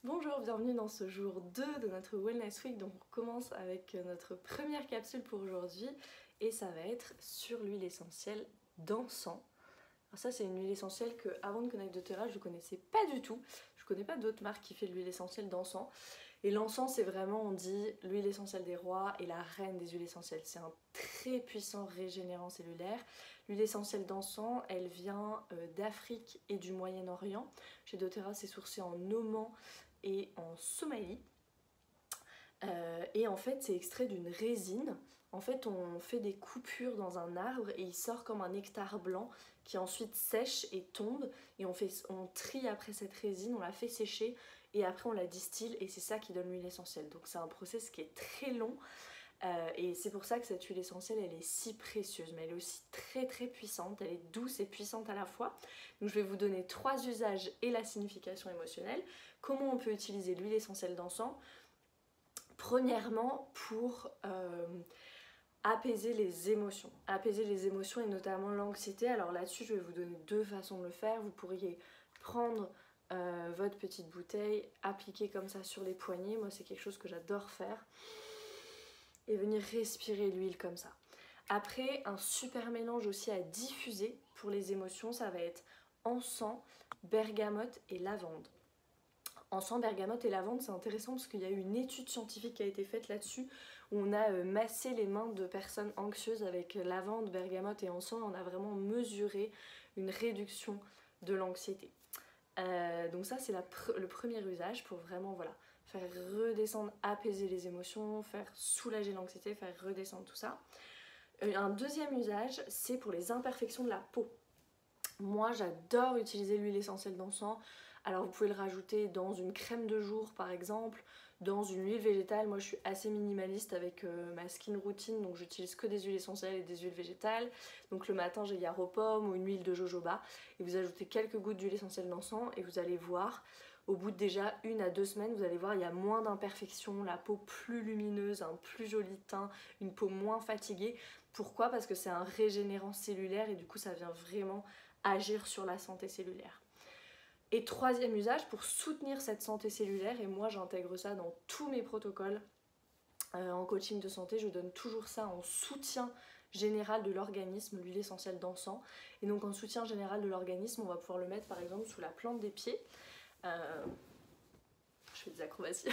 Bonjour, bienvenue dans ce jour 2 de notre Wellness Week. Donc on commence avec notre première capsule pour aujourd'hui et ça va être sur l'huile essentielle d'encens. Alors ça c'est une huile essentielle que avant de connaître doTERRA je ne connaissais pas du tout. Je ne connais pas d'autres marques qui fait l'huile essentielle d'encens. Et l'encens c'est vraiment, on dit, l'huile essentielle des rois et la reine des huiles essentielles. C'est un très puissant régénérant cellulaire. L'huile essentielle d'encens, elle vient d'Afrique et du Moyen-Orient. Chez doTERRA c'est sourcé en Oman et en Somalie. Et en fait c'est extrait d'une résine. En fait on fait des coupures dans un arbre et il sort comme un nectar blanc qui ensuite sèche et tombe et on trie après cette résine, on la fait sécher et après on la distille et c'est ça qui donne l'huile essentielle. Donc c'est un process qui est très long et c'est pour ça que cette huile essentielle elle est si précieuse, mais elle est aussi très très puissante, elle est douce et puissante à la fois. Donc je vais vous donner 3 usages et la signification émotionnelle. Comment on peut utiliser l'huile essentielle d'encens? Premièrement pour apaiser les émotions et notamment l'anxiété. Alors là-dessus je vais vous donner 2 façons de le faire. Vous pourriez prendre votre petite bouteille, appliquer comme ça sur les poignets, moi c'est quelque chose que j'adore faire, et venir respirer l'huile comme ça. Après, un super mélange aussi à diffuser pour les émotions, ça va être encens, bergamote et lavande. Encens, bergamote et lavande, c'est intéressant parce qu'il y a eu une étude scientifique qui a été faite là-dessus où on a massé les mains de personnes anxieuses avec lavande, bergamote et encens et on a vraiment mesuré une réduction de l'anxiété. Donc ça c'est le premier usage pour vraiment faire redescendre, apaiser les émotions, faire soulager l'anxiété, faire redescendre tout ça. Un deuxième usage c'est pour les imperfections de la peau. Moi j'adore utiliser l'huile essentielle d'encens. Alors vous pouvez le rajouter dans une crème de jour par exemple, dans une huile végétale. Moi je suis assez minimaliste avec ma skin routine, donc j'utilise que des huiles essentielles et des huiles végétales. Donc le matin j'ai yarrow pomme ou une huile de jojoba et vous ajoutez quelques gouttes d'huile essentielle d'encens et vous allez voir, au bout de déjà 1 à 2 semaines, vous allez voir il y a moins d'imperfections, la peau plus lumineuse, un plus joli teint, une peau moins fatiguée. Pourquoi? Parce que c'est un régénérant cellulaire et du coup ça vient vraiment agir sur la santé cellulaire. Et troisième usage, pour soutenir cette santé cellulaire, et moi j'intègre ça dans tous mes protocoles en coaching de santé, je donne toujours ça en soutien général de l'organisme, l'huile essentielle d'encens. Et donc en soutien général de l'organisme, on va pouvoir le mettre par exemple sous la plante des pieds. Je fais des acrobaties.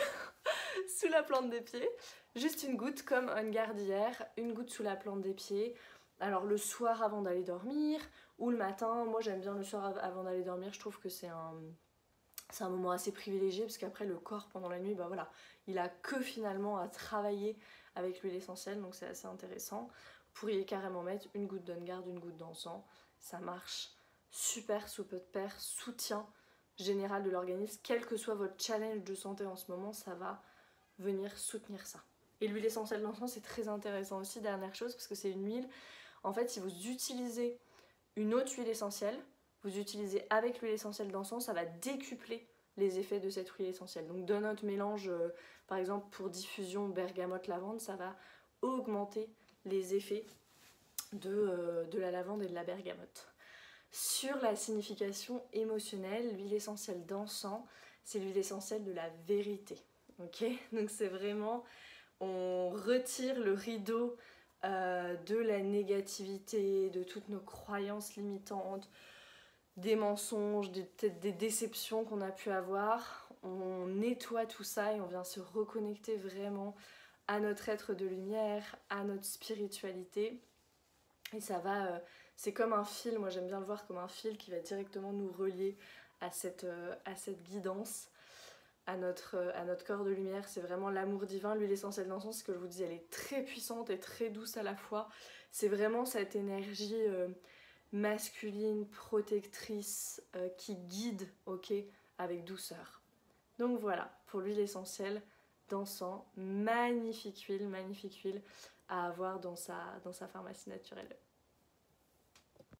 Sous la plante des pieds, juste une goutte comme une gardinière, une goutte sous la plante des pieds. Alors le soir avant d'aller dormir ou le matin, moi j'aime bien le soir avant d'aller dormir, je trouve que c'est un moment assez privilégié parce qu'après le corps pendant la nuit, bah voilà, il a que finalement à travailler avec l'huile essentielle, donc c'est assez intéressant. Vous pourriez carrément mettre une goutte d'On-Guard, une goutte d'encens, ça marche super sous peu de pair, soutien général de l'organisme, quel que soit votre challenge de santé en ce moment, ça va venir soutenir ça. Et l'huile essentielle d'encens c'est très intéressant aussi, dernière chose, parce que c'est une huile, en fait si vous utilisez une autre huile essentielle, vous utilisez avec l'huile essentielle d'encens, ça va décupler les effets de cette huile essentielle. Donc dans notre mélange, par exemple pour diffusion bergamote lavande, ça va augmenter les effets de la lavande et de la bergamote. Sur la signification émotionnelle, l'huile essentielle d'encens, c'est l'huile essentielle de la vérité. Ok, donc c'est vraiment, on retire le rideau de la négativité, de toutes nos croyances limitantes, des mensonges, peut-être des déceptions qu'on a pu avoir. On nettoie tout ça et on vient se reconnecter vraiment à notre être de lumière, à notre spiritualité. Et ça va, c'est comme un fil, moi j'aime bien le voir comme un fil qui va directement nous relier à cette guidance, à notre corps de lumière. C'est vraiment l'amour divin. L'huile essentielle d'encens, ce que je vous dis, elle est très puissante et très douce à la fois. C'est vraiment cette énergie masculine, protectrice, qui guide, ok, avec douceur. Donc voilà, pour l'huile essentielle d'encens, magnifique huile à avoir dans sa pharmacie naturelle.